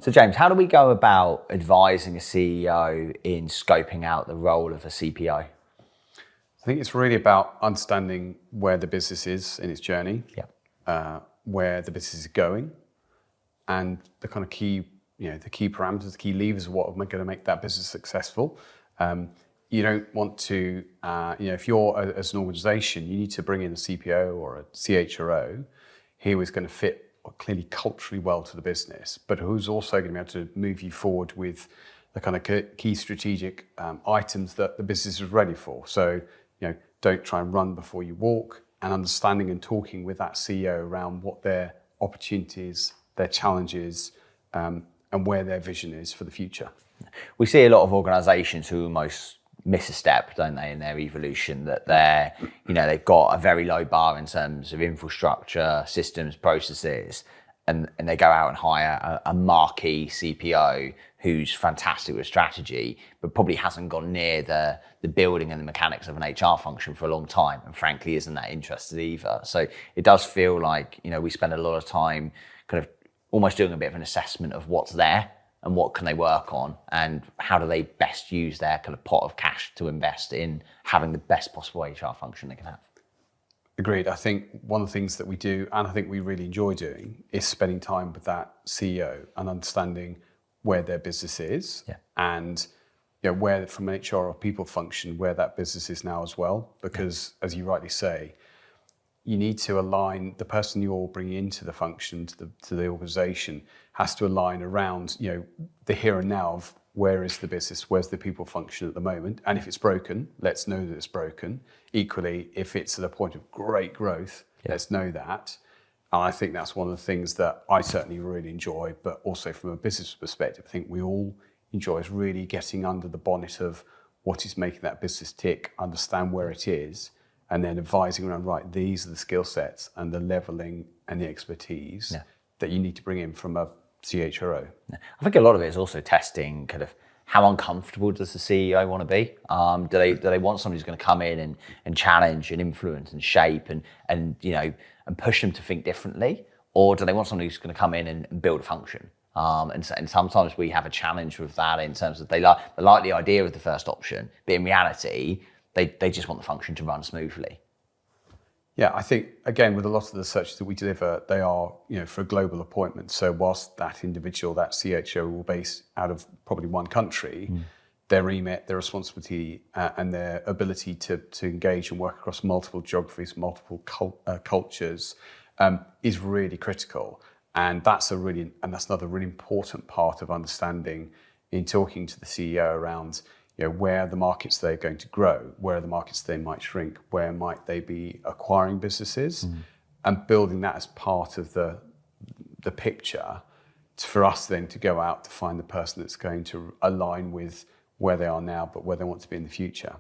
So James, how do we go about advising a CEO in scoping out the role of a CPO? I think it's really about understanding where the business is in its journey, where the business is going, and the kind of key, the key parameters, the key levers of what are going to make that business successful. You don't want to, if you're as an organisation, you need to bring in a CPO or a CHRO who is going to fit clearly culturally well to the business, but who's also going to be able to move you forward with the kind of key strategic items that the business is ready for. So, don't try and run before you walk, and understanding and talking with that CEO around what their opportunities, their challenges, and where their vision is for the future. We see a lot of organisations who almost miss a step, don't they, in their evolution, that they've got a very low bar in terms of infrastructure, systems, processes, and they go out and hire a marquee CPO who's fantastic with strategy, but probably hasn't gone near the building and the mechanics of an HR function for a long time, and frankly isn't that interested either. So it does feel like, we spend a lot of time kind of almost doing a bit of an assessment of what's there and what can they work on, and how do they best use their kind of pot of cash to invest in having the best possible HR function they can have. Agreed. I think one of the things that we do, and I think we really enjoy doing, is spending time with that CEO and understanding where their business is, and where from an HR or people function, where that business is now as well. Because as you rightly say, you need to align the person you're bringing into the function, to the organisation, has to align around the here and now of where is the business, where's the people function at the moment, and if it's broken, let's know that it's broken. Equally, if it's at a point of great growth, let's know that. And I think that's one of the things that I certainly really enjoy, but also from a business perspective, I think we all enjoy is really getting under the bonnet of what is making that business tick, understand where it is, and then advising around, right, these are the skill sets and the levelling and the expertise that you need to bring in from a CHRO. I think a lot of it is also testing kind of how uncomfortable does the CEO want to be? Do they want somebody who's going to come in and challenge and influence and shape and push them to think differently? Or do they want somebody who's going to come in and build a function? And sometimes we have a challenge with that in terms of they like the idea of the first option, but in reality, they just want the function to run smoothly. Yeah, I think, again, with a lot of the searches that we deliver, they are, for a global appointment. So whilst that individual, that CHO will base out of probably one country, their remit, their responsibility, and their ability to engage and work across multiple geographies, multiple cultures, is really critical. And that's another really important part of understanding in talking to the CEO around where are the markets they're going to grow, where are the markets they might shrink, where might they be acquiring businesses, and building that as part of the picture for us then to go out to find the person that's going to align with where they are now, but where they want to be in the future.